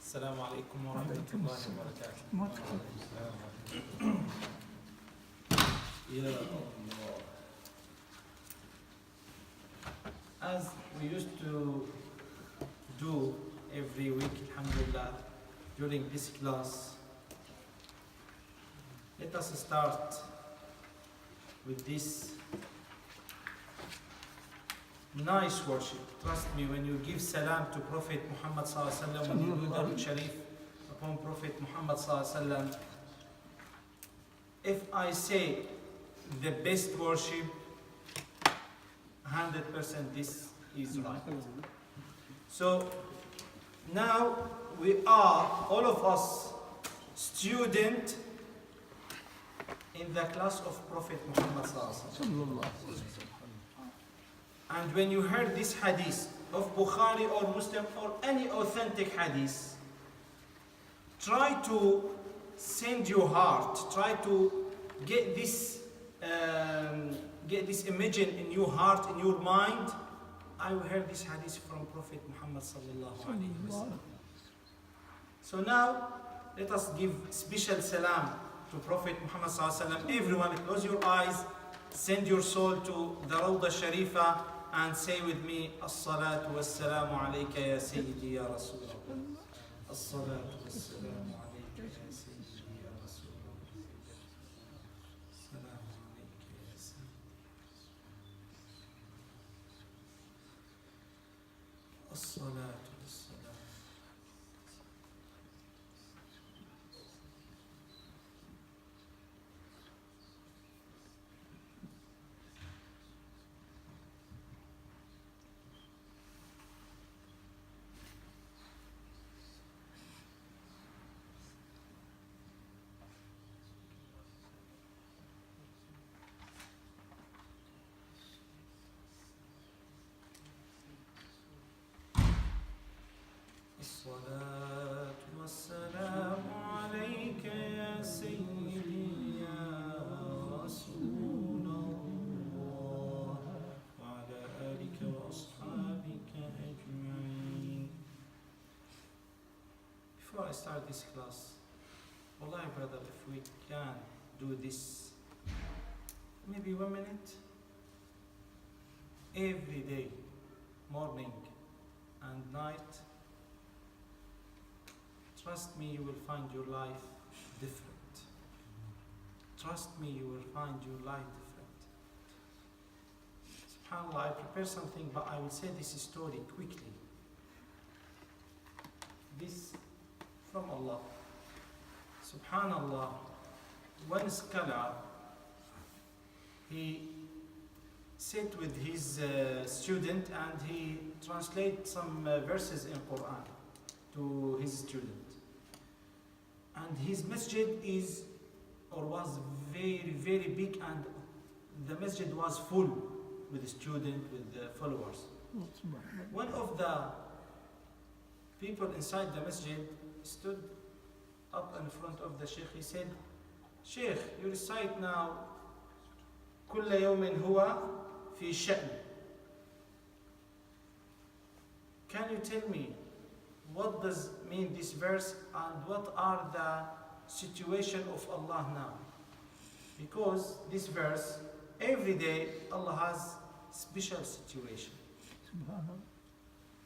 السلام عليكم ورحمة الله وبركاته. يا الله. As we used to do every week, alhamdulillah, during this class, let us start with this nice worship. Trust me, when you give salam to Prophet Muhammad sallallahu alaihi wasallam, when you do Darud Sharif upon Prophet Muhammad sallallahu alaihi wasallam, if I say the best worship, 100% this is right. So now we are, all of us, student in the class of Prophet Muhammad sallallahu alaihi wasallam. And when you heard this hadith of Bukhari or Muslim or any authentic hadith, try to send your heart, try to get this image in your heart, in your mind. I heard this hadith from Prophet Muhammad sallallahu alaihi wasallam. So now let us give special salam to Prophet Muhammad sallallahu alaihi wasallam. Everyone, close your eyes, send your soul to the Rawda Sharifa and say with me, As-salatu was-salamu alayka ya Sayyidi ya Rasulullah. As-salatu was-salamu alayka ya Sayyidi ya Rasulullah. As-salamu alayka ya Sayyidi. As-salatu was-salamu. الصلاة والسلام عليك يا سيدي يا رسول الله وعلى آلك وأصحابك أجمعين. Before I start this class, wallahi brother, if we can do this maybe 1 minute every day, morning and night, trust me, you will find your life different. Trust me, you will find your life different. SubhanAllah, I prepare something, but I will say this story quickly. This from Allah. SubhanAllah, one scholar, he sat with his student and he translate some verses in Quran to his student. And his masjid is, or was very, very big, and the masjid was full with students, with followers. One of the people inside the masjid stood up in front of the Shaykh. He said, Shaykh, you recite now, كل يوم هو في شأن. Can you tell me what does mean this verse and what are the situation of Allah now? Because this verse, every day Allah has special situation.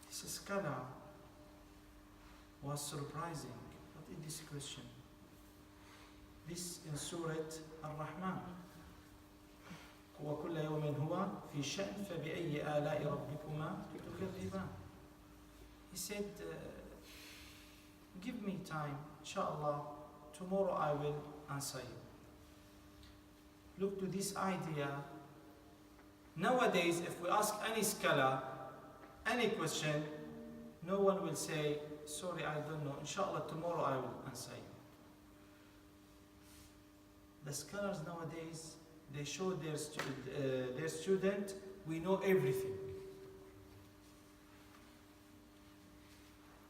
This scholar was surprising. What is this question? This in Surah Ar-Rahman. وكل يوم هو في شأن فبأي آلاء ربكما تكذبان. He said, give me time, inshallah, tomorrow I will answer you. Look to this idea. Nowadays, if we ask any scholar any question, no one will say, sorry, I don't know, inshallah, tomorrow I will answer you. The scholars nowadays, they show their student, we know everything.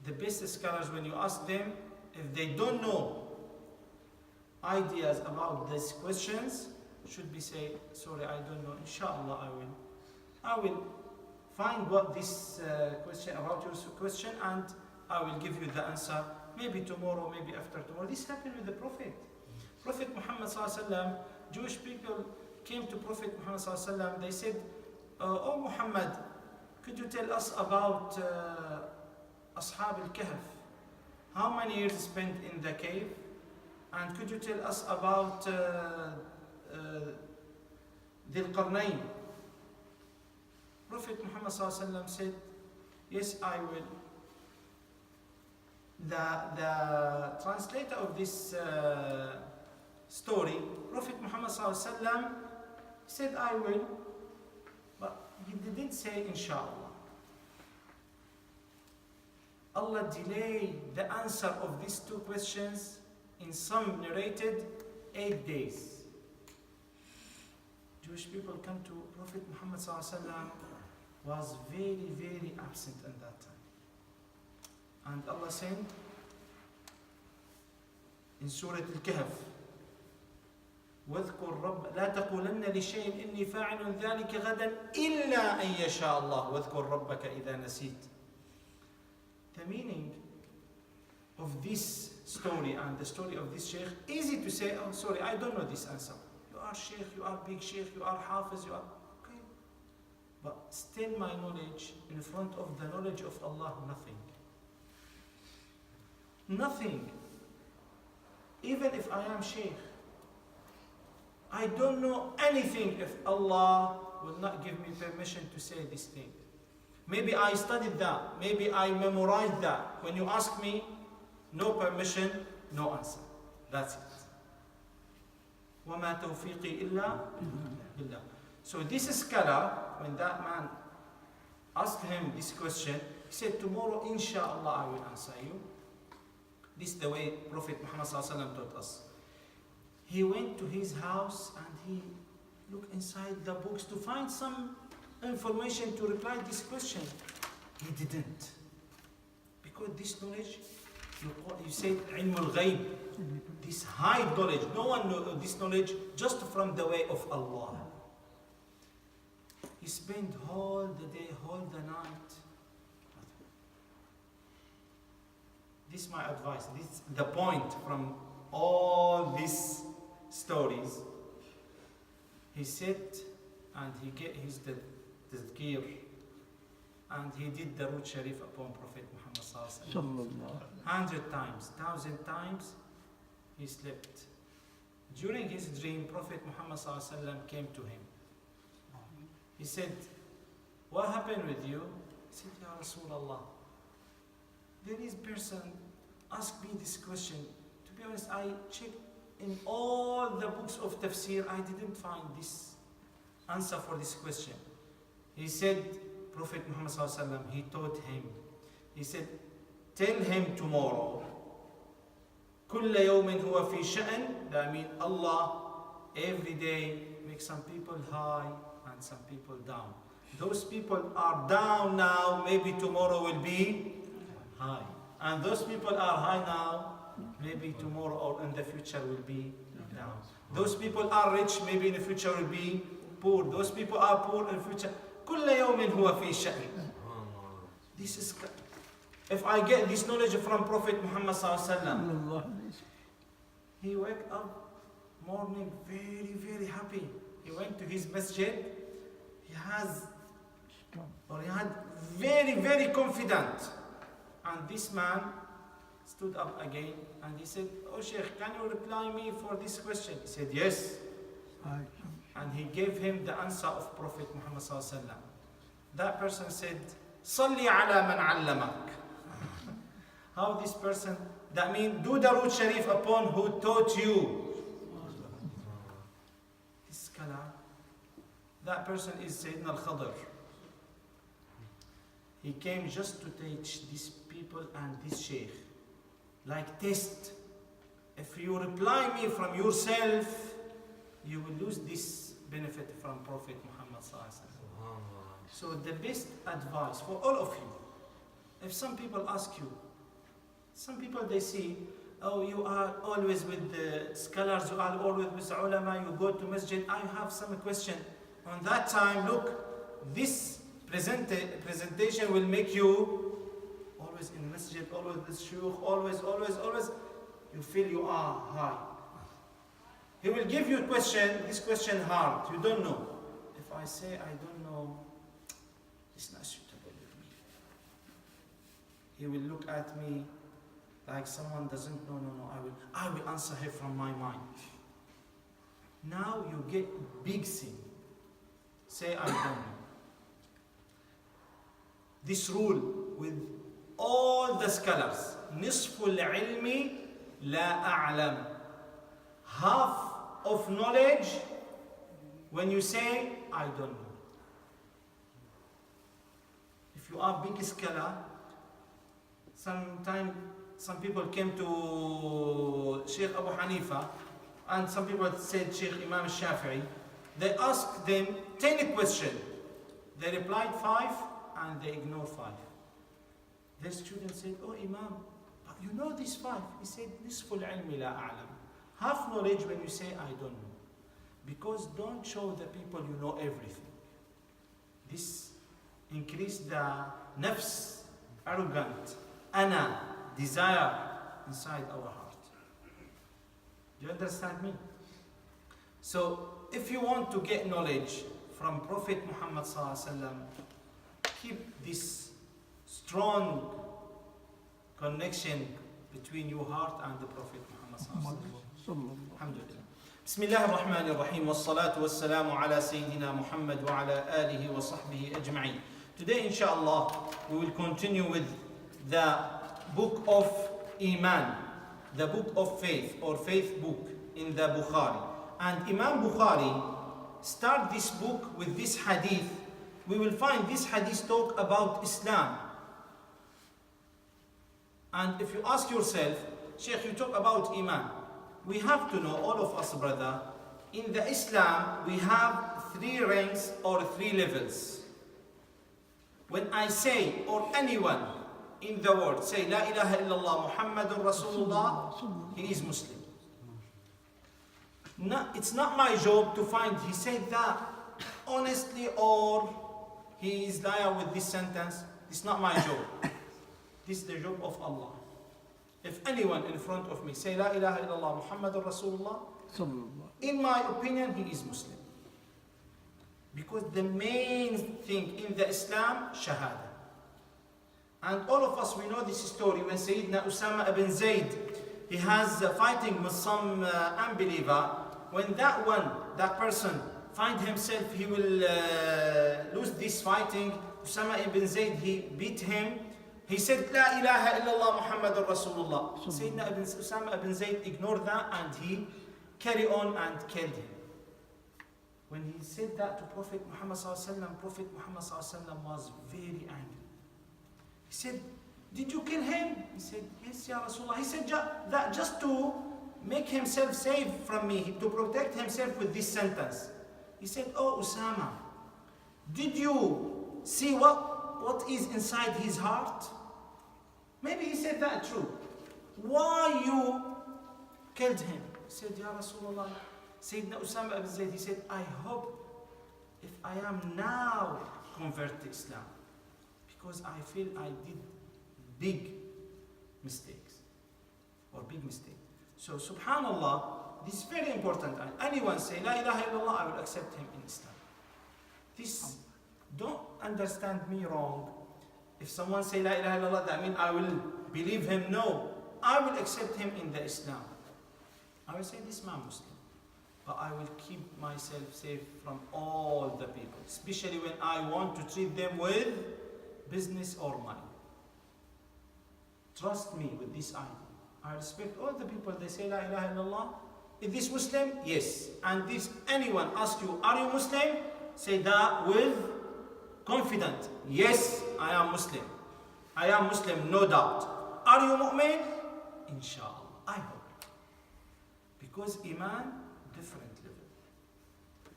The best scholars, when you ask them, if they don't know ideas about these questions, should be say, sorry, I don't know, inshallah I will find what this question, about your question, and I will give you the answer maybe tomorrow, maybe after tomorrow. This happened with the Prophet. Prophet Muhammad sallallahu alaihi wasallam, Jewish people came to Prophet Muhammad sallallahu alaihi wasallam. They said, "Oh Muhammad, could you tell us about Ashab al-Kahf? How many years spent in the cave? And could you tell us about Dhul Qarnayn?" Prophet Muhammad sallallahu alaihi wasallam said, "Yes, I will." The translator of this story, Prophet Muhammad sallallahu alaihi wasallam, said, "I will," but he didn't say inshallah. Allah delayed the answer of these two questions, in some narrated 8 days. Jewish people come to Prophet Muhammad sallallahu alaihi wasallam, was very, very absent at that time. And Allah said in Surah Al-Kahf, واذكر رب لا تقولن لشيء إني فاعل ذلك غدا إلا أن يشاء الله واذكر ربك إذا نسيت. The meaning of this story and the story of this sheikh, easy to say, "Oh, sorry, I don't know this answer." You are sheikh, you are big sheikh, you are hafiz, you are okay. But still my knowledge in front of the knowledge of Allah, nothing. Nothing. Even if I am sheikh, I don't know anything if Allah will not give me permission to say this thing. Maybe I studied that, maybe I memorized that. When you ask me, no permission, no answer. That's it. وَمَا تَوْفِيقِي إِلَّا بِاللَّهِ. So this scholar, when that man asked him this question, he said, "Tomorrow, inshallah, I will answer you." This is the way Prophet Muhammad ﷺ taught us. He went to his house and he looked inside the books to find some information to reply this question. He didn't. Because this knowledge, you said ilm al-ghayb, this high knowledge, no one knows this knowledge just from the way of Allah. He spent all the day, all the night. This is my advice. This is the point from all these stories. He sat and he get his tazkir and he did the Rood Sharif upon Prophet Muhammad sallallahu alaihi wasallam. 100 times, 1,000 times he slept. During his dream, Prophet Muhammad sallallahu alaihi wasallam came to him. He said, "What happened with you?" He said, "Ya Rasulullah, there is person asked me this question. To be honest, I checked in all the books of tafsir, I didn't find this answer for this question." He said, Prophet Muhammad sallallahu alaihi wasallam, he taught him. He said, "Tell him tomorrow, كل يوم هو في شأن." That means Allah every day makes some people high and some people down. Those people are down now, maybe tomorrow will be high. And those people are high now, maybe tomorrow or in the future will be down. Those people are rich, maybe in the future will be poor. Those people are poor in the future. كل يوم هو في شأن. This is, if I get this knowledge from Prophet Muhammad sallallahu alaihi wasallam, he wake up morning very, very happy. He went to his masjid. He had very, very confident. And this man stood up again and he said, "Oh Shaykh, can you reply me for this question?" He said, "Yes." And he gave him the answer of Prophet Muhammad sallallahu alaihi wasallam. That person said, "Salli ala man allamak." How this person, that means do the Rood Sharif upon who taught you. This scholar, that person is Sayyidina al-Khadr. He came just to teach these people and this sheikh. Like test. If you reply me from yourself, you will lose this benefit from Prophet Muhammad sallallahu alaihi wasallam. So the best advice for all of you, if some people ask you, some people they see, "Oh, you are always with the scholars, you are always with the ulama, you go to masjid, I have some question." On that time, look, this presentation will make you always in masjid, always with shuyukh, always, you feel you are high. He will give you a question, this question hard, you don't know. If I say I don't know, it's not suitable with me. He will look at me like someone doesn't know, no, I will answer him from my mind. Now you get big sin. Say I don't know. This rule with all the scholars, نصف العلم لا أعلم. Half of knowledge when you say I don't know. If you are big scholar, sometimes some people came to Shaykh Abu Hanifa and some people said Shaykh Imam Shafi'i. They asked them 10 questions. They replied 5 and they ignored 5. Their student said, oh Imam, but you know these 5. He said, نصف العلم لا أعلم. Half knowledge when you say I don't know. Because don't show the people you know everything. This increase the nafs, arrogant, ana, desire inside our heart. Do you understand me? So if you want to get knowledge from Prophet Muhammad sallallahu alaihi wasallam, keep this strong connection between your heart and the Prophet Muhammad sallallahu alaihi wasallam. Alhamdulillah. Bismillah ar-Rahman ar-Rahim was-salatu was-salamu ala Sayyidina Muhammad wa ala alihi wa sahbihi ajma'in. Today inshallah we will continue with the book of Iman, the book of faith or faith book in the Bukhari. And Imam Bukhari start this book with this hadith. We will find this hadith talk about Islam. And if you ask yourself, Shaykh, you talk about Iman. We have to know, all of us, brother, in the Islam, we have 3 ranks or 3 levels. When I say, or anyone in the world, say, La ilaha illallah Muhammadur Rasulullah, he is Muslim. No, it's not my job to find he said that honestly or he is liar with this sentence. It's not my job. This is the job of Allah. If anyone in front of me say La ilaha illallah Muhammadur Rasulullah, in my opinion he is Muslim. Because the main thing in the Islam, shahada. And all of us, we know this story when Sayyidina Usama ibn Zayd, he has fighting with some unbeliever. When that person find himself, he will lose this fighting. Usama ibn Zayd, he beat him. He said, La ilaha illallah Muhammadur Rasulullah. Sayyidina Usama ibn Zayd ignored that and he carried on and killed him. When he said that to Prophet Muhammad sallallahu alaihi wasallam, Prophet Muhammad sallallahu alaihi wasallam was very angry. He said, did you kill him? He said, yes, Ya Rasulullah. He said that just to make himself safe from me, to protect himself with this sentence. He said, oh Usama, did you see what is inside his heart? Maybe he said that true. Why you killed him? He said, Ya Rasulullah. Sayyidina Usama ibn Zayd, he said, I hope if I am now convert to Islam, because I feel I did big mistakes or big mistake. So subhanallah, this is very important. And anyone say La ilaha illallah, I will accept him in Islam. This, don't understand me wrong. If someone say La ilaha illallah, that means I will believe him. No, I will accept him in the Islam. I will say this man Muslim. But I will keep myself safe from all the people, especially when I want to treat them with business or money. Trust me with this idea. I respect all the people, they say La ilaha illallah. Is this Muslim? Yes. And if anyone asks you, are you Muslim? Say that with confidence. Yes, I am Muslim. I am Muslim, no doubt. Are you mu'min? Inshallah, I hope. Because Iman, different level.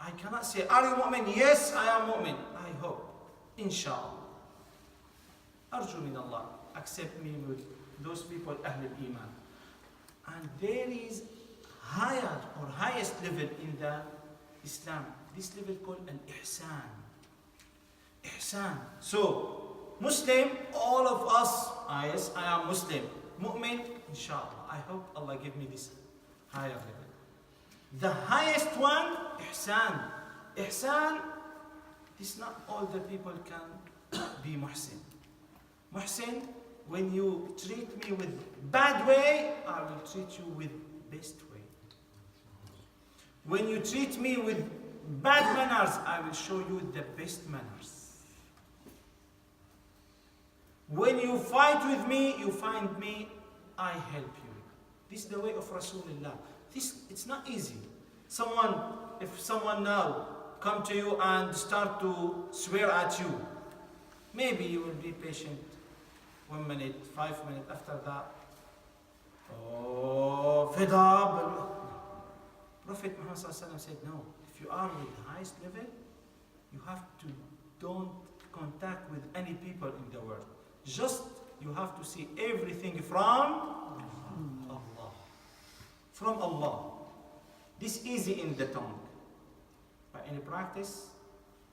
I cannot say, are you mu'min? Yes, I am mu'min. I hope. Inshallah. Arju min Allah. Accept me with those people, Ahlul Iman. And there is higher or highest level in the Islam. This level called an ihsan. Ihsan. So, Muslim, all of us, yes, I am Muslim. Mu'min, inshallah. I hope Allah give me this higher level. The highest one, ihsan. Ihsan, this not all the people can be muhsin. Muhsin, when you treat me with bad way, I will treat you with best way. When you treat me with bad manners, I will show you the best manners. When you fight with me, you find me, I help you. This is the way of Rasulullah. It's not easy. If someone now come to you and start to swear at you, maybe you will be patient 1 minute, 5 minutes, after that, fed up. Prophet Muhammad said, no, if you are with the highest level, you have to don't contact with any people in the world. Just you have to see everything from Allah. From Allah. This is easy in the tongue. But in practice,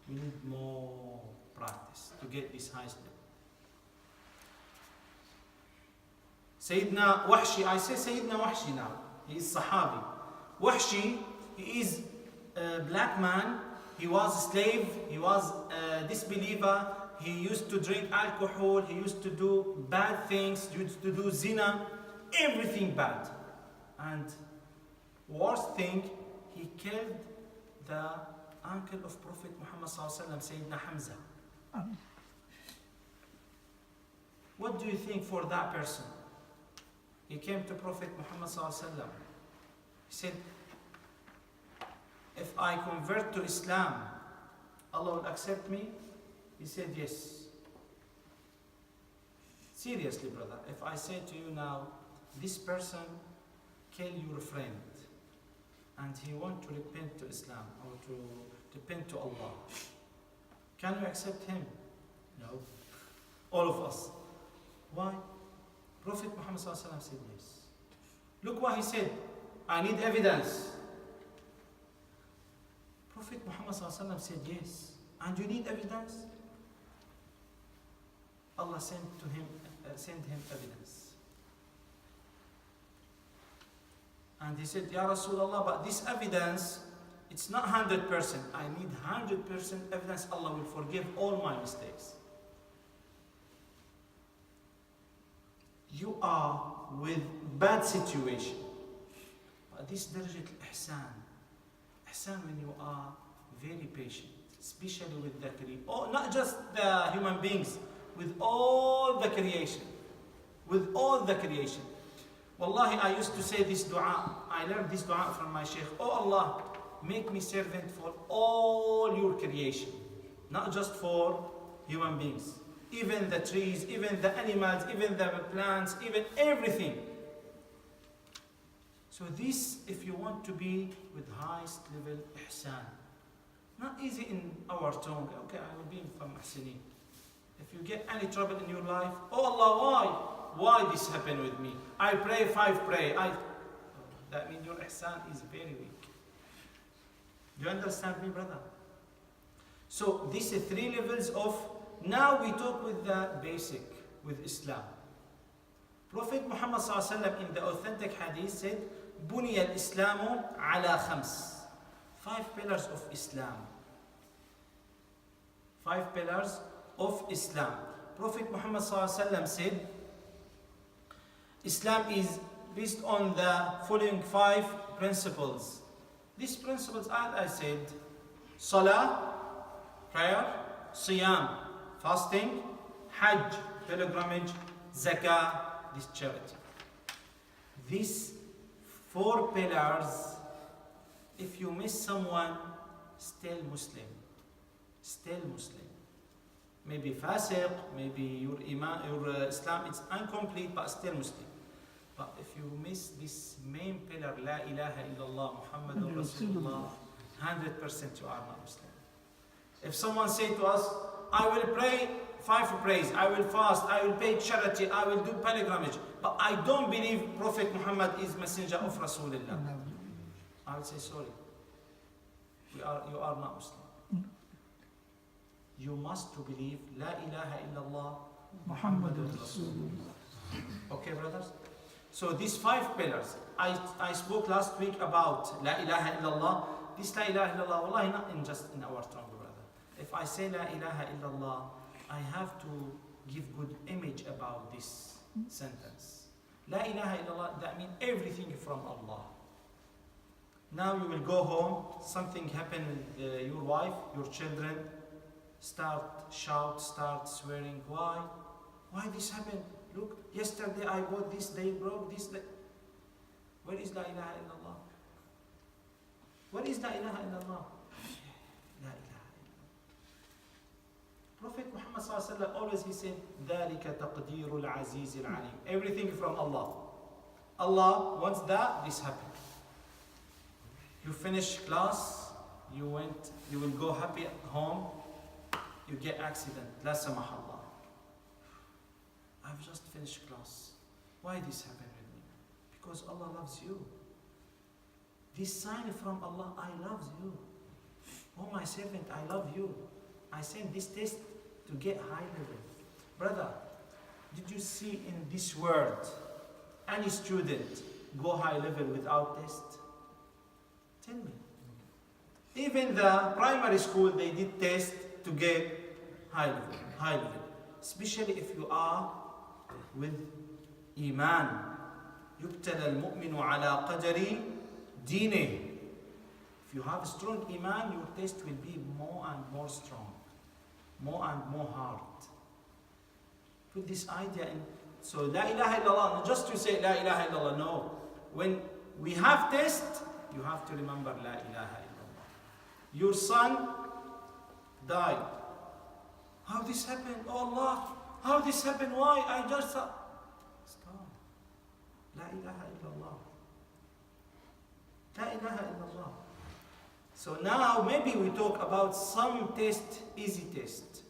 we need more practice to get this highest level. Sayyidina Wahshi, I say Sayyidina Wahshi now. He is Sahabi. Wahshi, he is a black man. He was a slave. He was a disbeliever. He used to drink alcohol. He used to do bad things. He used to do zina. Everything bad. And worst thing, he killed the uncle of Prophet Muhammad Sayyidina Hamza. What do you think for that person? He came to Prophet Muhammad Sallallahu He said, if I convert to Islam, Allah will accept me? He said, yes. Seriously, brother, if I say to you now, this person killed your friend, and he wants to repent to Islam, or to repent to Allah, can you accept him? No. All of us. Why? Prophet Muhammad said yes. Look what he said. I need evidence. Prophet Muhammad said yes. And you need evidence? Allah sent him evidence. And he said, Ya Rasulullah, but this evidence, it's not 100%. I need 100% evidence. Allah will forgive all my mistakes. You are with bad situation. But this darajat al-ihsan. Ihsan when you are very patient, especially with the creation. Oh, not just the human beings, with all the creation. With all the creation. Wallahi, I used to say this dua. I learned this dua from my Shaykh. Oh Allah, make me servant for all your creation. Not just for human beings. Even the trees, even the animals, even the plants, even everything. So this, if you want to be with highest level ihsan. Not easy in our tongue. Okay, I will be from muhsinin. If you get any trouble in your life, oh Allah, why? Why this happened with me? I pray 5 pray. That means your ihsan is very weak. Do you understand me, brother? So these are 3 levels of. Now we talk with the basic, with Islam. Prophet Muhammad ﷺ in the authentic hadith said, بُنِيَ الْإِسْلَامُ عَلَى 5 pillars of Islam. 5 pillars of Islam. Prophet Muhammad ﷺ said, Islam is based on the following 5 principles. These principles are, I said, Salah, prayer, Siyam, fasting, Hajj, pilgrimage, Zakah, this charity. These 4 pillars, if you miss someone, still Muslim. Still Muslim. Maybe fasiq, maybe your Islam is incomplete, but still Muslim. But if you miss this main pillar, La ilaha illallah, Muhammadur Rasulullah, 100% you are not Muslim. If someone say to us, I will pray 5 prays, I will fast, I will pay charity, I will do pilgrimage, but I don't believe Prophet Muhammad is messenger of Rasulullah, I will say sorry. You are not Muslim. you must to believe La ilaha illallah Muhammadur Muhammadur Rasulullah. Rasulullah. Okay, brothers? So these 5 pillars, I spoke last week about La ilaha illallah. This La ilaha illallah, wallahi, not in just in our tongue, brother. If I say La ilaha illallah, I have to give good image about this sentence. La ilaha illallah, that means everything from Allah. Now you will go home, something happened with your wife, your children, start swearing. Why? Why this happened? Look, yesterday I bought this, they broke this. Where is La ilaha illallah? What is La ilaha illallah? La ilaha illallah. Prophet Muhammad sallallahu alaihi wasallam always he said, ذَلِكَ تَقْدِيرُ الْعَزِيزِ الْعَلِيمِ. Everything from Allah. Allah wants that, this happened. You finish class, you will go happy at home, you get accident, la samahallah. I've just finished class. Why this happened with me? Because Allah loves you. This sign from Allah, I love you. Oh my servant, I love you. I sent this test to get high level. Brother, did you see in this world any student go high level without test? Tell me. Even the primary school, they did test to get high level. Especially if you are with Iman. يُبْتَلَى الْمُؤْمِنُ عَلَى قَدَرِ دِينِهِ. If you have strong Iman, your test will be more and more strong. More and more hard. Put this idea in. So La ilaha illallah, not just to say La ilaha illallah, no. When we have test, you have to remember La ilaha illallah. Your son died. How this happened? Oh Allah, how this happened? Why? I just stop. La ilaha illallah. La ilaha illallah. So now maybe we talk about some test, easy test.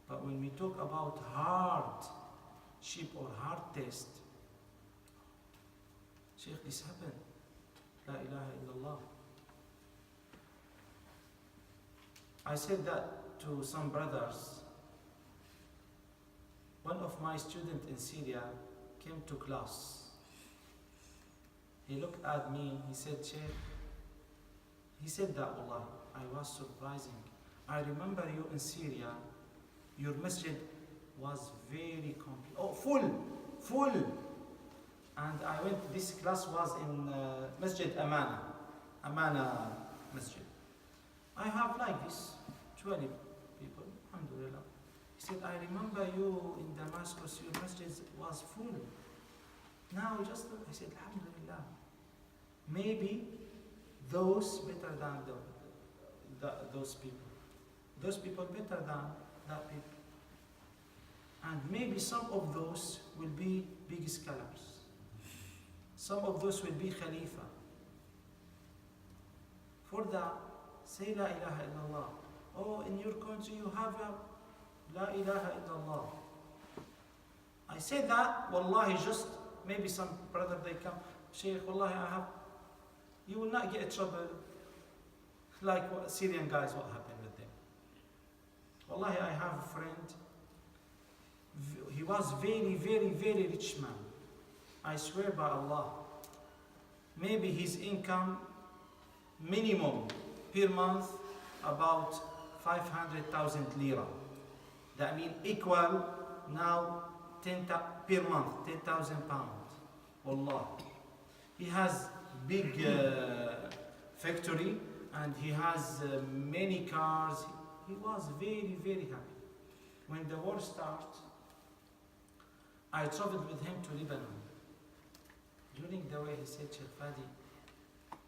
But when we talk about hardship or hard test, Shaykh, this happened. La ilaha illallah. I said that to some brothers. One of my students in Syria came to class. He looked at me, he said, Shaykh, he said that, Allah, I was surprising. I remember you in Syria, your masjid was very complete. Oh, full. And I went, this class was in Masjid Amana Masjid. I have like this, 20 people, alhamdulillah. He said, I remember you in Damascus, your masjid was full. Now just, I said, alhamdulillah. Maybe those better than those people. Those people better than that people. And maybe some of those will be big scholars. Some of those will be Khalifa. For that, say La ilaha illallah. Oh, in your country you have a La ilaha illallah. I say that, wallahi, just maybe some brother they come, Shaykh, wallahi, I have, you will not get in trouble like what Syrian guys, what happened with them. Wallahi, I have a friend, he was very rich man. I swear by Allah, maybe his income minimum per month about 500,000 lira. That means equal now per month 10,000 pounds. Wallah. He has big factory and he has many cars. He was very happy. When the war started, I traveled with him to Lebanon. During the way he said, Shaykh Fadi,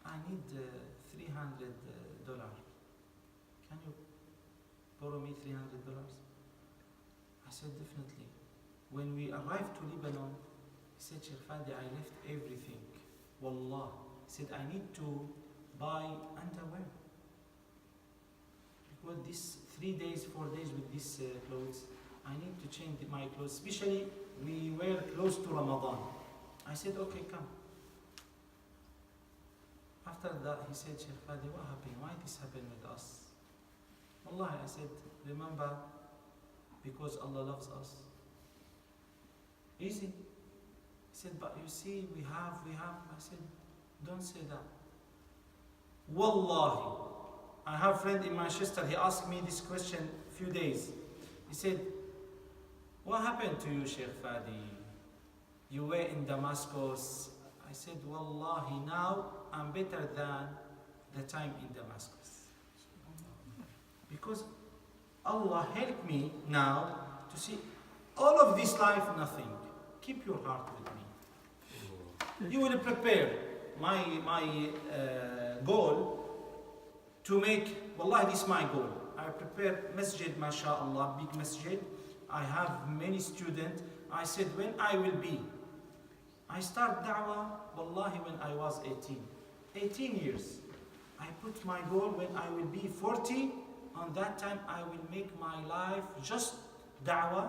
I need $300. Can you borrow me $300? I said, definitely. When we arrived to Lebanon, he said, Shaykh Fadi, I left everything. Wallah. He said, I need to buy underwear. Because this 3 days, 4 days with these clothes, I need to change my clothes. Especially, we were close to Ramadan. I said, okay, come. After that, he said, Shaykh Fadi, what happened? Why this happened with us? Wallahi, I said, remember, because Allah loves us. Easy. He said, but you see, we have. I said, don't say that. Wallahi, I have a friend in Manchester, he asked me this question a few days. He said, what happened to you, Shaykh Fadi? You were in Damascus. I said, Wallahi, now I'm better than the time in Damascus. Because Allah helped me now to see all of this life, nothing. Keep your heart with me. You will prepare my goal to make, Wallahi, this is my goal. I prepare masjid, mashallah, big masjid. I have many students. I said, when I will be, I start da'wah, wallahi, when I was 18. 18 years. I put my goal when I will be 40. On that time, I will make my life just da'wah,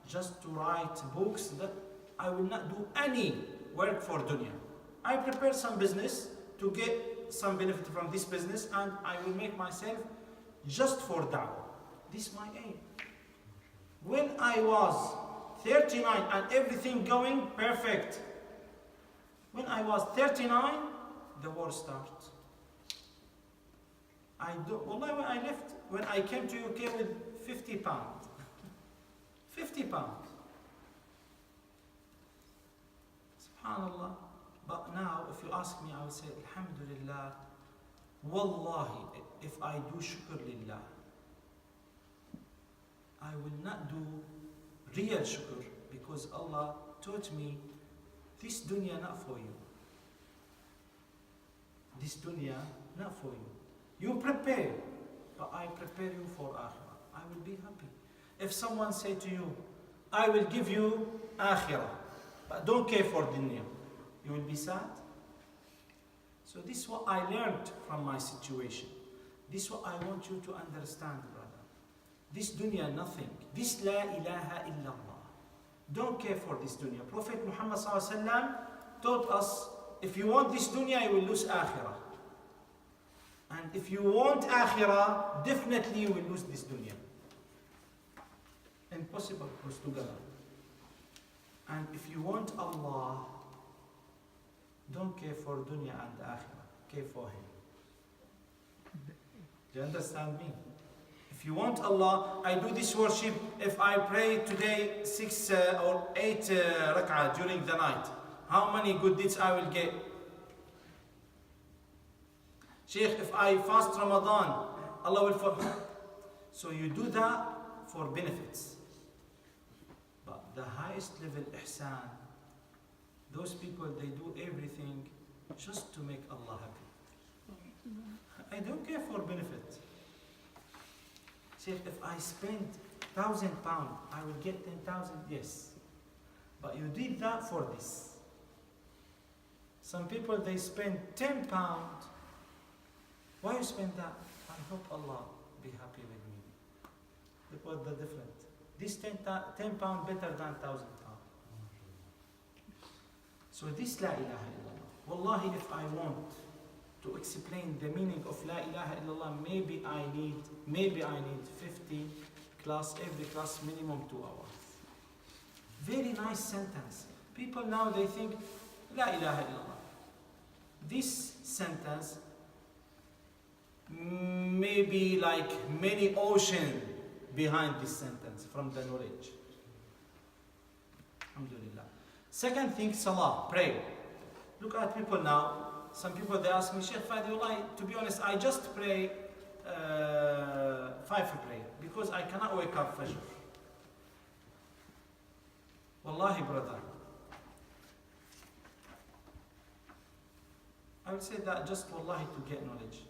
just to write books. That I will not do any work for dunya. I prepare some business to get some benefit from this business, and I will make myself just for da'wah. This is my aim. When I was 39 and everything going perfect, when I was 39, the war started. Wallahi, when I left, when I came to UK with 50 pounds, 50 pounds. Subhanallah. But now, if you ask me, I will say, Alhamdulillah, Wallahi, if I do shukr lillah, I will not do real shukr, because Allah taught me, this dunya not for you. This dunya not for you. You prepare, but I prepare you for akhirah. I will be happy. If someone say to you, I will give you akhirah, but don't care for dunya, you will be sad. So this is what I learned from my situation. This is what I want you to understand, brother. This dunya, nothing. This la ilaha illallah. Don't care for this dunya. Prophet Muhammad ﷺ taught us, if you want this dunya, you will lose akhirah. And if you want akhirah, definitely you will lose this dunya. Impossible goes together. And if you want Allah, don't care for dunya and akhirah. Care for Him. Do you understand me? If you want Allah, I do this worship. If I pray today 6 or 8 rak'ah during the night, how many good deeds I will get? Shaykh, if I fast Ramadan, Allah will forgive. So you do that for benefits. But the highest level ihsan, those people, they do everything just to make Allah happy. I don't care for benefit. Shaykh, if I spend 1,000 pounds, I will get 10,000, yes. But you did that for this. Some people, they spend 10 pounds. Why you spend that? I hope Allah be happy with me. Look what the difference. This 10 pounds better than 1,000 pounds. So this la ilaha illallah. Wallahi, if I want to explain the meaning of la ilaha illallah, maybe I need 50 class, every class minimum 2 hours. Very nice sentence. People now, they think la ilaha illallah. This sentence maybe like many ocean behind this sentence from the knowledge. Alhamdulillah. Second thing, salah, pray. Look at people now. Some people, they ask me, Shaykh Fadi, to be honest, I just pray 5 prayer because I cannot wake up Fajr. Wallahi, brother. I would say that just wallahi to get knowledge.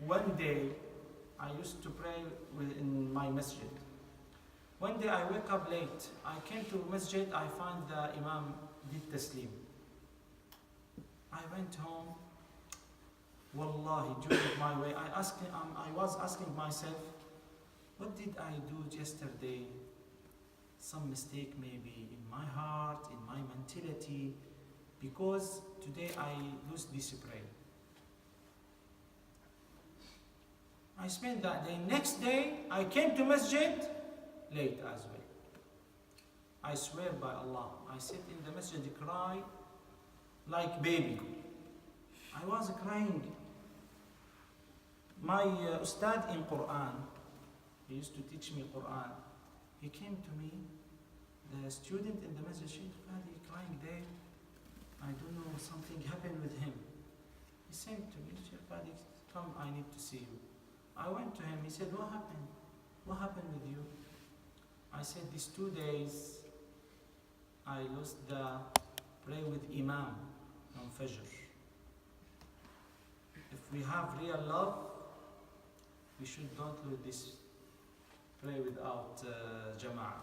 One day, I used to pray in my masjid. One day I wake up late. I came to masjid, I found the imam did taslim. I went home. Wallahi, during my way, I was asking myself, what did I do yesterday? Some mistake maybe in my heart, in my mentality, because today I lose this prayer. I spent that day. Next day, I came to masjid late as well. I swear by Allah, I sit in the masjid, cry like baby. I was crying. My ustad in Quran, he used to teach me Quran. He came to me, the student in the masjid, Shaykh Fadi, crying there. I don't know, something happened with him. He said to me, Shaykh Fadi, come, I need to see you. I went to him, he said, what happened? What happened with you? I said, these 2 days, I lost the pray with Imam on Fajr. If we have real love, we should not lose this pray without Jama'ah.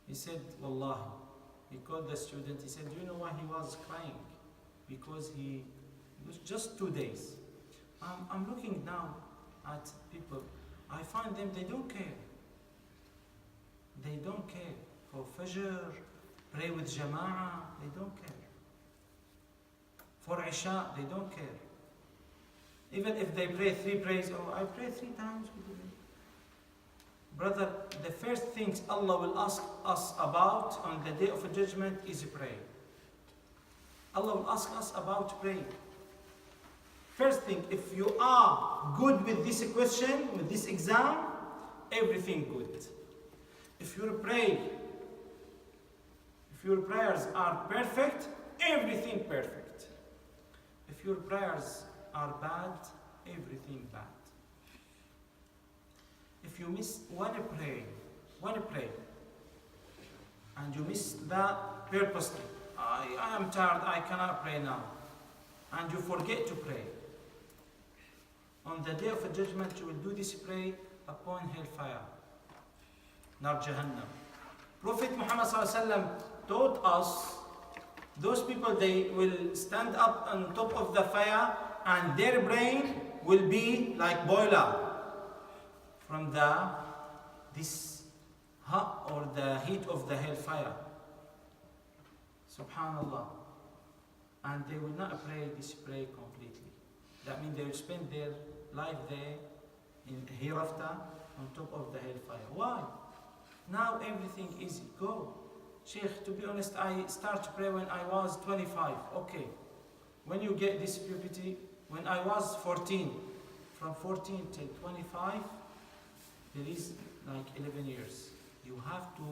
He said, Wallahi, he called the student, he said, do you know why he was crying? Because it was just 2 days. I'm looking now at people, I find them, they don't care. They don't care. For Fajr, pray with Jama'ah, they don't care. For Isha, they don't care. Even if they pray 3 prayers, oh, I pray 3 times. Brother, the first things Allah will ask us about on the day of judgment is pray. Allah will ask us about praying. First thing, if you are good with this question, with this exam, everything good. If your prayers are perfect, everything perfect. If your prayers are bad, everything bad. If you miss one prayer, and you miss that purposely, I am tired, I cannot pray now, and you forget to pray, on the day of judgment you will do this prayer upon hellfire, Nar Jahannam. Prophet Muhammad ﷺ taught us, those people, they will stand up on top of the fire and their brain will be like boiler from this hot or the heat of the hellfire. Subhanallah. And they will not pray this prayer completely. That means they will spend their life there in hereafter on top of the hellfire. Why? Now everything easy. Go. Sheikh, to be honest, I start to pray when I was 25. Okay. When you get this puberty, when I was 14, from 14 till 25, there is like 11 years. You have to,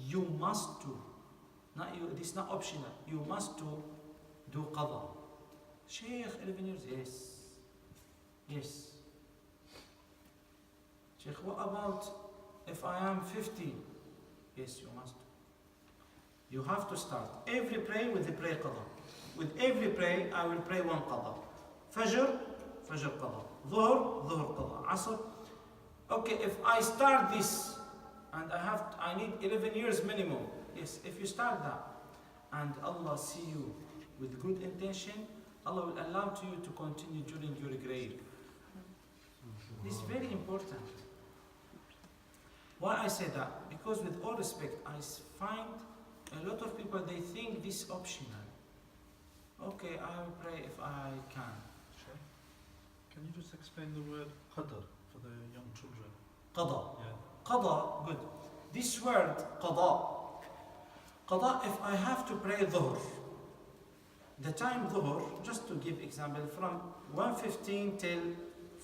you must to, not you, this is not optional, you must to do qada. Sheikh, 11 years? Yes. Yes. Sheikh, what about if I am 50? Yes, you must. You have to start every prayer with the prayer qada. With every prayer, I will pray one qada. Fajr, Fajr qada. Dhuhr, Dhuhr qada. Asr. Okay, if I start this, and I need 11 years minimum. Yes, if you start that, and Allah see you with good intention, Allah will allow to you to continue during your grave. This is very important. Why I say that? Because with all respect, I find a lot of people, they think this is optional. Okay, I will pray if I can. Can you just explain the word qadr for the young children? Qada. Yeah. Qada, good. This word, qada. Qada, if I have to pray dhuhr, the time dhuhr, just to give example, from 1:15 till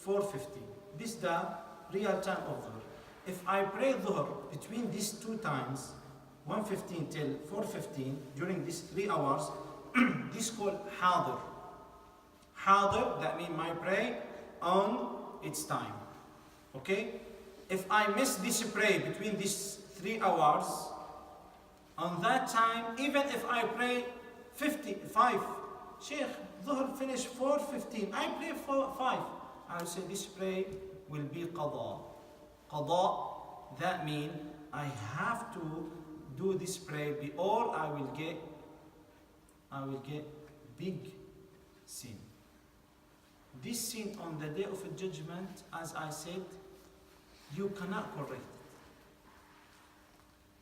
4:15. This is the real time of dhuhr. If I pray dhuhr between these 2 times, 1:15 till 4:15, during these 3 hours, this is called hadir. Hadir, that means my prayer on its time. Okay? If I miss this prayer between these 3 hours, on that time, even if I pray 55, Sheikh, Dhuhr finish 4:15, I pray 5. I will say this prayer will be qada. Qada, that means I have to do this prayer or I will get big sin. This sin on the day of judgment, as I said, you cannot correct it.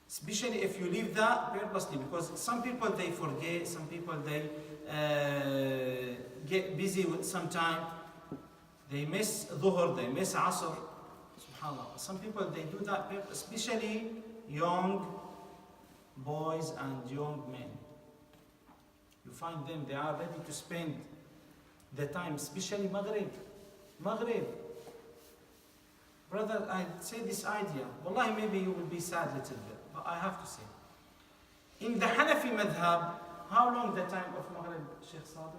Especially if you leave that purposely, because some people they forget, some people they get busy with some time. They miss Dhuhr, they miss Asr. SubhanAllah. Some people, they do that, especially young boys and young men. You find them, they are ready to spend the time, especially Maghrib. Maghrib. Brother, I say this idea. Wallahi, maybe you will be sad a little bit, but I have to say. In the Hanafi madhab, how long the time of Maghrib, Shaykh Sadr?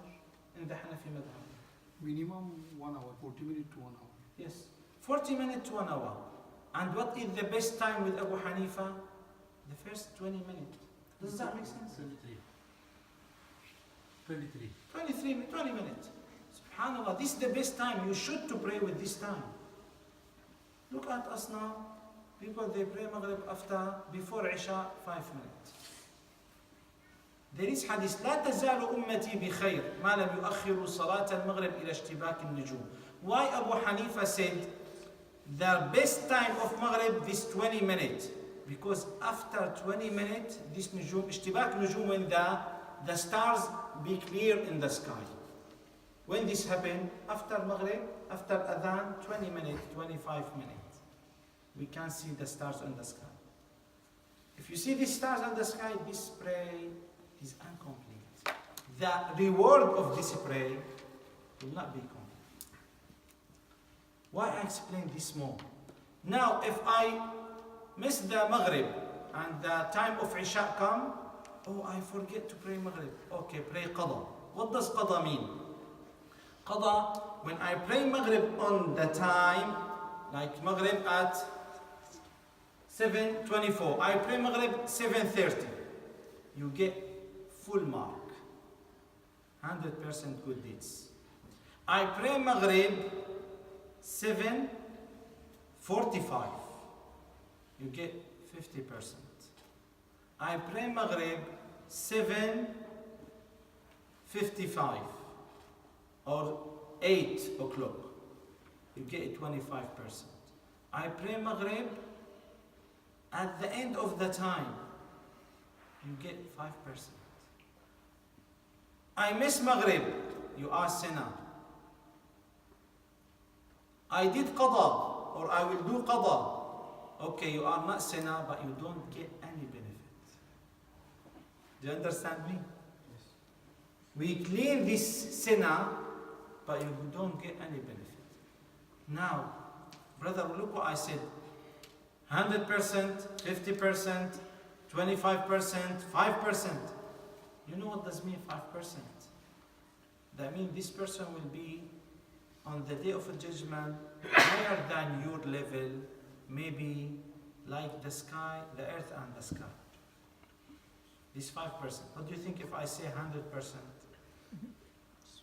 In the Hanafi madhab? Minimum 1 hour, 40 minutes to 1 hour. Yes. 40 minutes to 1 hour. And what is the best time with Abu Hanifa? The first 20 minutes. Does that make sense? 20 minutes. SubhanAllah, this is the best time. You should to pray with this time. Look at us now. People, they pray Maghrib before Isha, 5 minutes. There is hadith, لا تزال أمتي بخير ما لم يؤخروا صلاة المغرب إلى اشتباك النجوم. Why Abu Hanifa said the best time of Maghrib is 20 minutes? Because after 20 minutes, this nujum, اشتباك نجوم, when the stars be clear in the sky. When this happened, after Maghrib, after Adhan, 20 minutes, 25 minutes, we can see the stars in the sky. If you see these stars in the sky, this prayer is incomplete. The reward of this prayer will not be complete. Why I explain this more? Now, if I miss the Maghrib and the time of Isha come, oh, I forget to pray Maghrib. Okay, pray Qada. What does Qada mean? Qada, when I pray Maghrib on the time, like Maghrib at 7:24, I pray Maghrib 7:30, you get full mark, 100% good deeds. I pray Maghrib 7:45, you get 50%. I pray Maghrib 7:55 or 8 o'clock, you get 25%. I pray Maghrib at the end of the time, you get 5%. I miss Maghrib, you are sinner. I did Qada, or I will do Qada. Okay, you are not sinner, but you don't get any benefit. Do you understand me? Yes. We clean this sinner, but you don't get any benefit. Now, brother, look what I said. 100%, 50%, 25%, 5%. You know what does mean 5%? That means this person will be on the day of judgment higher than your level, maybe like the sky, the earth and the sky. This 5%. What do you think if I say 100%?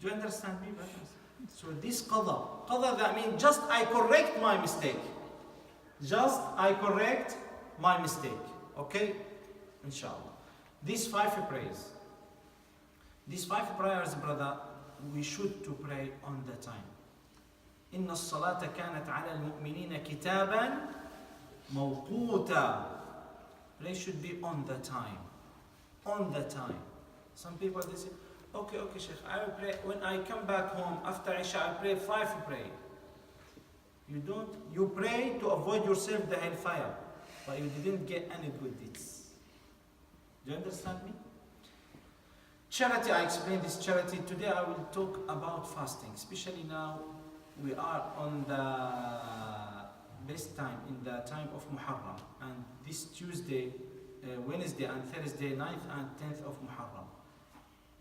Do you understand me, brothers? So this qada, that means just I correct my mistake. Just I correct my mistake. Okay? Inshallah. These 5 prayers. These 5 prayers, brother, we should to pray on the time. إن الصلاة كانت على المؤمنين كتابا موقوتا. Prayer should be on the time. On the time. Some people, they say, okay, Shaykh, I will pray. When I come back home after Isha, I pray 5 prayer. You pray to avoid yourself the hellfire, but you didn't get any good deeds. Do you understand me? Charity, I explained this charity. Today I will talk about fasting, especially now we are on the best time, in the time of Muharram. And this Tuesday, Wednesday and Thursday, 9th and 10th of Muharram.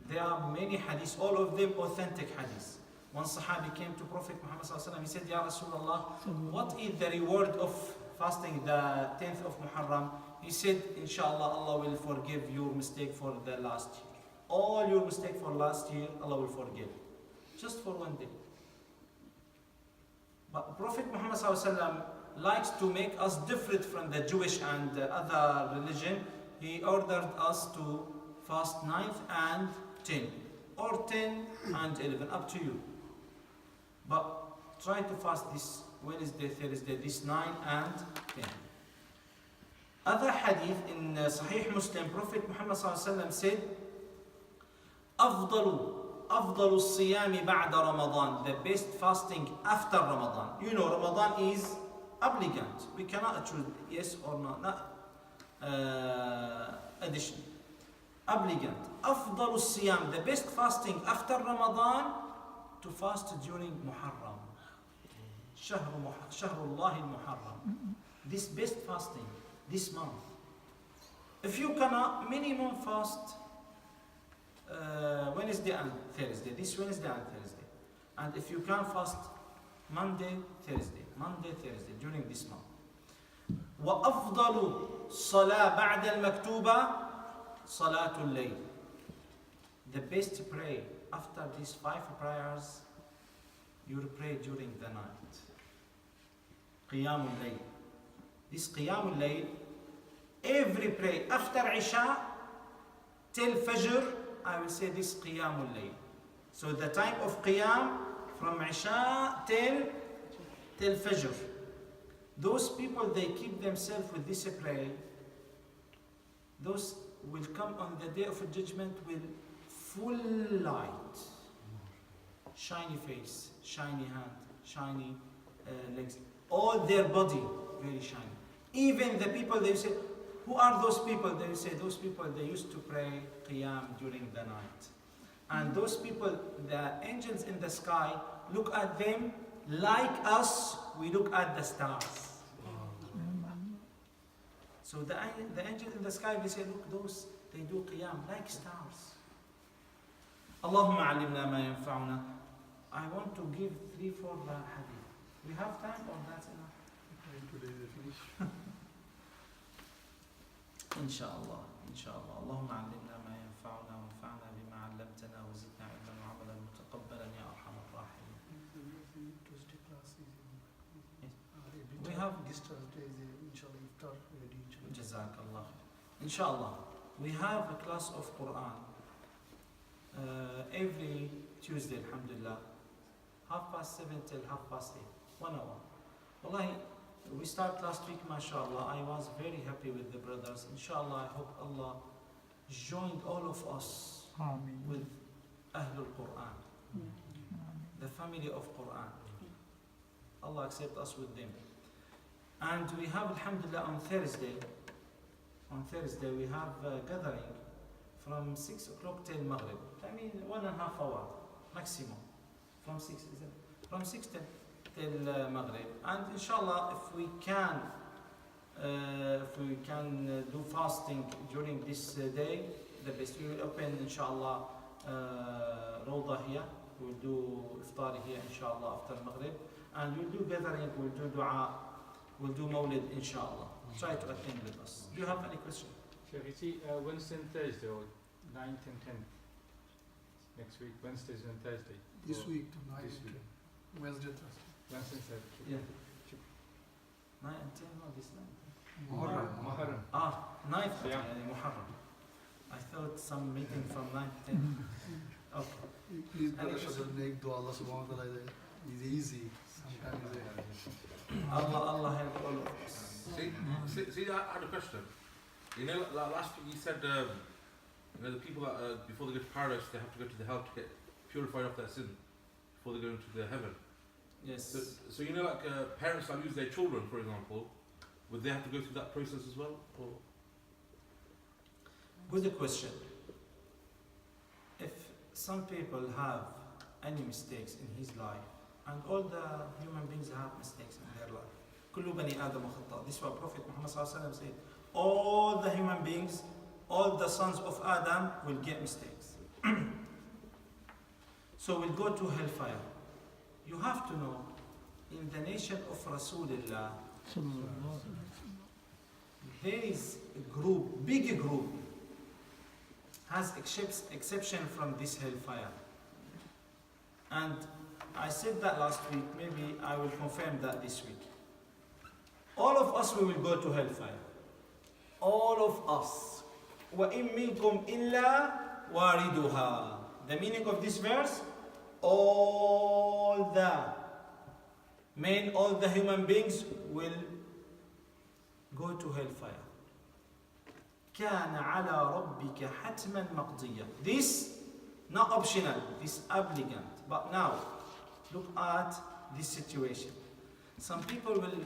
There are many hadiths, all of them authentic hadiths. One Sahabi came to Prophet Muhammad sallallahu alaihi wasallam. He said, Ya Rasulullah, what is the reward of fasting the 10th of Muharram? He said, Inshallah, Allah will forgive your mistake for the last year. All your mistake for last year, Allah will forgive. Just for one day. But Prophet Muhammad sallallahu alaihi wasallam likes to make us different from the Jewish and other religion. He ordered us to fast 9th and 10, or 10 and 11, up to you. But try to fast this Wednesday, Thursday, this 9 and 10. Other hadith in Sahih Muslim, Prophet Muhammad sallallahu alaihi wasallam said, أفضل الصيام بعد رمضان, the best fasting after Ramadan. You know, Ramadan is obligant. We cannot choose yes or no, not addition. Obligant. أفضل الصيام, the best fasting after Ramadan, to fast during Muharram. شهر الله المحرم. This best fasting, this month. If you cannot, minimum fast Wednesday and Thursday, this Wednesday and Thursday. And if you can fast Monday, Thursday, during this month. وأفضل صلاة بعد المكتوبة صلاة الليل. The best prayer after these 5 prayers, you pray during the night. قيام الليل. This قيام الليل, every prayer after Isha till Fajr, I will say this قيام الليل. So the time of qiyam from Isha till Fajr. Those people, they keep themselves with this prayer. Those will come on the day of judgment with full light. Shiny face, shiny hand, shiny legs. All their body very shiny. Even the people, they say, who are those people? They will say, those people, they used to pray qiyam during the night. And those people, the angels in the sky, look at them like us, we look at the stars. So the angels in the sky, they say, look, those, they do qiyam like stars. Allahumma alimna ma yanfa'una. I want to give 3-4 hadith. We have time or that's enough? Today they finish. Inshallah. Allahumma alimna ma yanfa'una wa anfa'na bima 'allamtana wa zidna 'ilman wa 'amalan mutaqabbalan ya arhamar rahimin. Tuesday class is Yes. we We have this Thursday is inshallah iftar ready inshallah. Jazakallah. Inshallah, we have a class of Quran every Tuesday, alhamdulillah, 7:30 till 8:30, 1 hour. Wallahi, we start last week, mashallah. I was very happy with the brothers. Inshallah, I hope Allah joined all of us with Ahlul Quran, the family of Quran. Allah accept us with them. And we have, alhamdulillah, on Thursday, we have a gathering from 6 o'clock till Maghrib. I mean, 1.5 hour maximum. From 6 till Maghrib. And inshallah, if we can do fasting during this day, the best. We will open, inshallah, Rawda here. We'll do iftar here, inshallah, after Maghrib. And we'll do gathering, we'll do dua, we'll do mawlid, inshallah. Try to attend with us. Do you have any question? So you see, Wednesday and Thursday, or 9th and 10th, next week, Wednesdays and Thursday. This Or week tonight, This week. Wednesday, Thursday. Wednesday and Thursday. Yeah. 9 and 10, no, this 9. Muharram. 9th, Yeah. Muharram. I thought some meeting from 9 to 10. Okay. Please, Any brother, should make dua Allah subhanahu wa ta'ala. It's easy. Sometimes Allah help all of us. See, I had a question. You know, last week you said, the people that before they go to paradise, they have to go to the hell to get purified of their sin before they go into the heaven. Yes. So you know, like parents that lose their children, for example, would they have to go through that process as well? Or? Good question. If some people have any mistakes in his life, and all the human beings have mistakes in their life. كل بني آدم خطاء. This is what Prophet Muhammad said. All the human beings, all the sons of Adam will get mistakes. So we'll go to hellfire. You have to know, in the nation of Rasulullah, there is a group, big group, has exception from this hellfire. And I said that last week, maybe I will confirm that this week. All of us, we will go to hellfire. All of us. وَإِن مِّنكُمْ إِلَّا وَارِدُهَا. The meaning of this verse, all the men, all the human beings will go to hellfire. كَانَ عَلَى رَبِّكَ حَتْمًا مَقْضِيًّا. This not optional, this obligant. But now, look at this situation. Some people will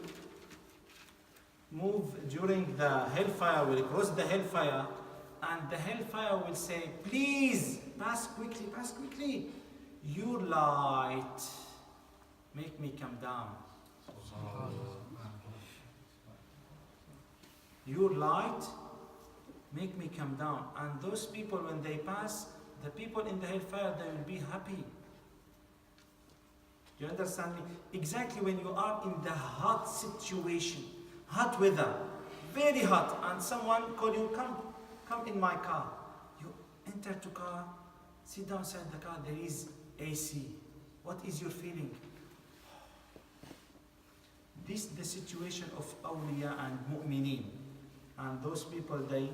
move during the hellfire, will cross the hellfire, and the hellfire will say, please, pass quickly. Your light, make me come down. Your light, make me come down. And those people, when they pass, the people in the hellfire, they will be happy. Do you understand me? Exactly when you are in the hot situation, hot weather, very hot, and someone call you, come in my car. You enter to car, sit down inside the car, there is AC. What is your feeling? This is the situation of awliya and mu'mineen. And those people, they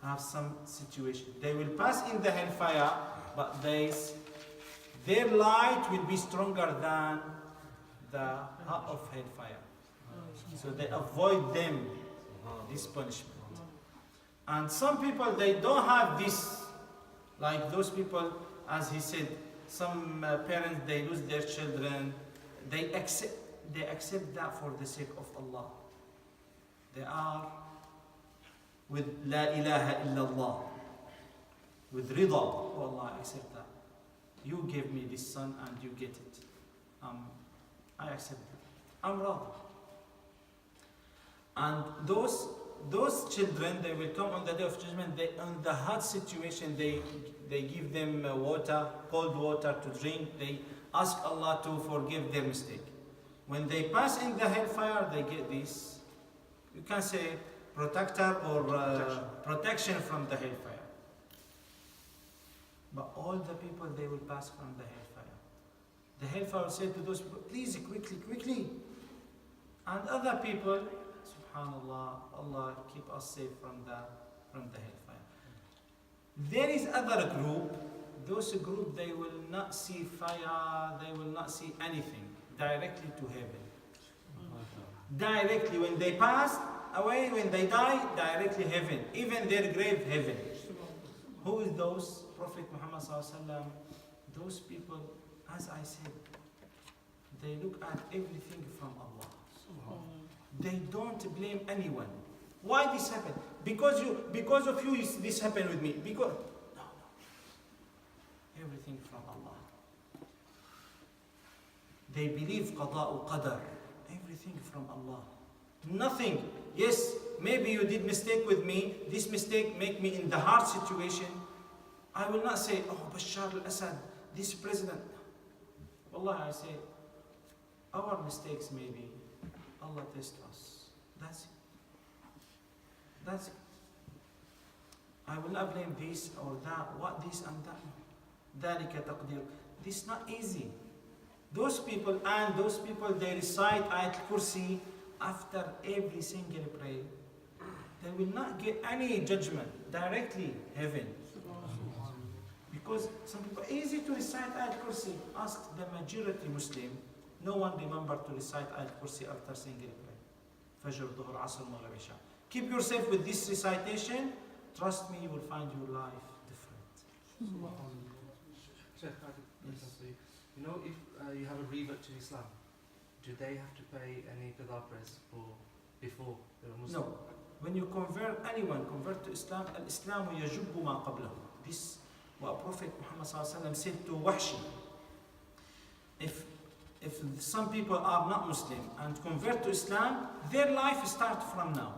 have some situation. They will pass in the hellfire, but their light will be stronger than the heart of hellfire. So they avoid them, this punishment. And some people, they don't have this, like those people, as he said, some parents, they lose their children, they accept that for the sake of Allah. They are with La ilaha illallah, with rida. Oh Allah, I accept that. You gave me this son and you get it. I accept it. I'm rada. And those children, they will come on the day of judgment. They, in the hard situation, they give them water, cold water to drink. They ask Allah to forgive their mistake. When they pass in the hellfire, they get this. You can say protector or protection from the hellfire. But all the people, they will pass from the hellfire. The hellfire will say to those people, please, quickly. And other people, subhanallah, Allah keep us safe from the hellfire. There is other group, those group, they will not see fire, they will not see anything, directly to heaven. Directly, when they pass away, when they die, directly heaven. Even their grave, heaven. Who is those? Prophet Muhammad sallallahu alaihi wasallam. Those people, as I said, they look at everything from Allah. They don't blame anyone. Why this happened? Because of you this happened with me. Because no. Everything from Allah. They believe qada qadar. Everything from Allah. Nothing. Yes, maybe you did mistake with me. This mistake make me in the hard situation. I will not say, oh, Bashar al-Assad, this president. Wallah, I say, our mistakes maybe, Allah test us. That's it. I will not blame this or that, what this and that. ذَلِكَ تَقْدِيرٌ. This is not easy. Those people, they recite Ayat al-Kursi after every single prayer. They will not get any judgment, directly heaven. Because some people, easy to recite Ayat al-Kursi. Ask the majority Muslim. No one remember to recite Ayat al-Kursi after single prayer. Fajr, Dhuhr, Asr, Maghrib, Isha. Keep yourself with this recitation. Trust me, you will find your life different. Shaykh Fadi, you know, if you have a revert to Islam, do they have to pay any qada price before they were Muslim? No. When you anyone convert to Islam, al-Islam yajubbu ma qablahu. This what Prophet Muhammad sallallahu alaihi wasallam said to Wahshi. If some people are not Muslim and convert to Islam, their life starts from now.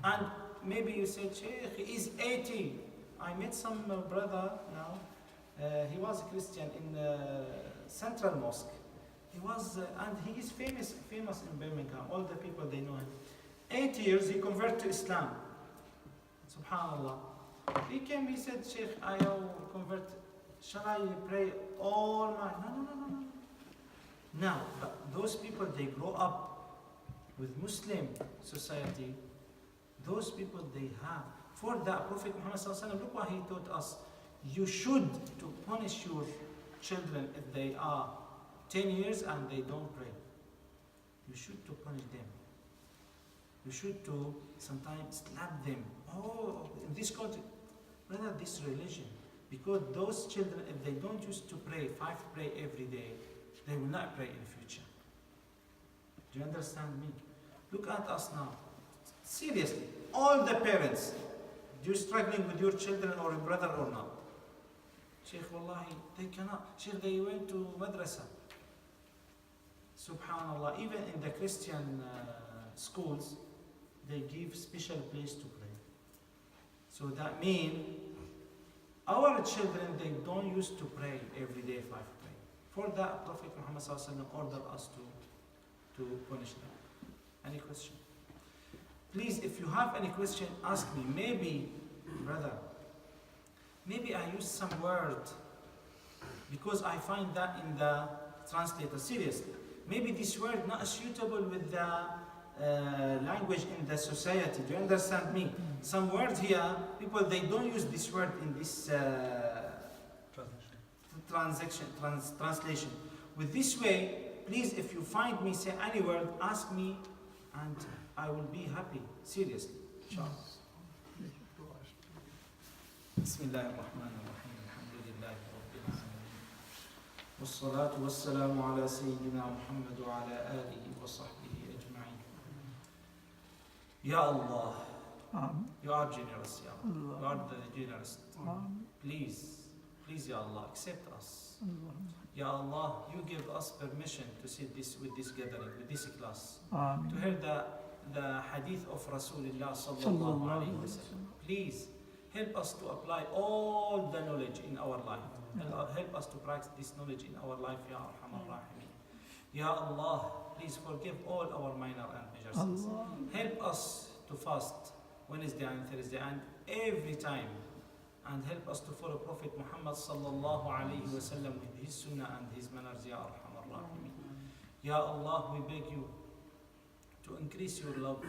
And maybe you say, Shaykh, he is 80. I met some brother now. He was a Christian in Central Mosque. He was, and he is famous in Birmingham. All the people, they know him. 8 years, he converted to Islam. Subhanallah. He came, he said, Shaykh, I convert. Shall I pray all my... No. Now, but those people, they grow up with Muslim society. Those people, they have. For that, Prophet Muhammad sallallahu alaihi wasallam, look what he taught us. You should to punish your children if they are 10 years and they don't pray. You should to punish them. You should to sometimes slap them. Oh, in this country, brother, this religion, Because those children, if they don't used to pray, 5 pray every day, they will not pray in the future. Do you understand me? Look at us now. Seriously, all the parents, do you struggling with your children or your brother or not? Sheikh, wallahi, they cannot. Sheikh, they went to madrasa. Subhanallah, even in the Christian schools, they give special place to pray. So that means our children, they don't used to pray every day 5 pray. For that, Prophet Muhammad ordered us to punish them. Any question? Please, if you have any question, ask me. Maybe, brother, maybe I use some word because I find that in the translator. Seriously, maybe this word not suitable with the language in the society. Do you understand me? Some words here, people, they don't use this word in this translation. With this way, please, if you find me say any word, ask me and I will be happy. Seriously. Inshallah. Bismillahirrahmanirrahim. Alhamdulillahi Rabbil Alamin. Wassalatu wassalamu ala Sayyidina Muhammad wa ala alihi wa sahbihi ajma'in. Ya Allah, you are generous, Ya Allah. You are the generous. Please, Ya Allah, accept us. Ya Allah, you give us permission to sit with this gathering, with this class, to hear the hadith of Rasulullah sallallahu alayhi wa sallam. Please, help us to apply all the knowledge in our life. Help us to practice this knowledge in our life, Ya Arhamar Rahimin. Ya Allah, please forgive all our minor and major sins. Help us to fast Wednesday and Thursday and every time. And help us to follow Prophet Muhammad sallallahu alayhi wa sallam with his sunnah and his manners, Ya Arhamar Rahimin. Ya Allah, we beg you to increase your love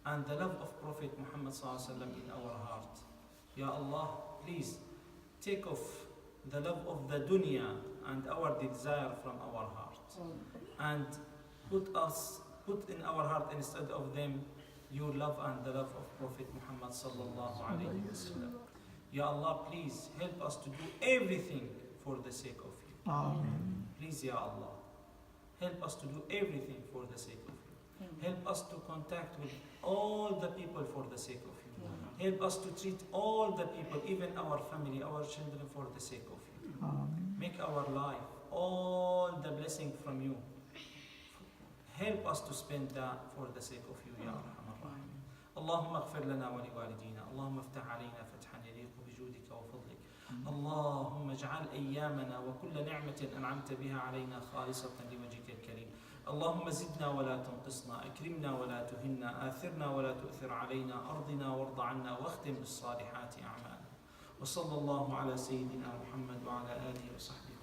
and the love of Prophet Muhammad sallallahu alayhi wa sallam in our heart. Ya Allah, please take off the love of the dunya and our desire from our heart. And put in our heart instead of them your love and the love of Prophet Muhammad sallallahu alayhi wa sallam. Ya Allah, please help us to do everything for the sake of you. Please, Ya Allah, help us to do everything for the sake of you. Help us to contact with all the people for the sake of you. Help us to treat all the people, even our family, our children, for the sake of you. Make our life all the blessing from you. Help us to spend that for the sake of you, Ya Arhamar Rahimin. اللهم اغفر لنا ولوالدينا اللهم افتح علينا فتحا يليق بجودك وفضلك اللهم اجعل أيامنا وكل نعمة أنعمت بها علينا خالصة لوجهك الكريم اللهم زدنا ولا تنقصنا أكرمنا ولا تهنا آثرنا ولا تؤثر علينا أرضنا وارض عنا واختم بالصالحات أعمالنا وصلى الله على سيدنا محمد وعلى آله وصحبه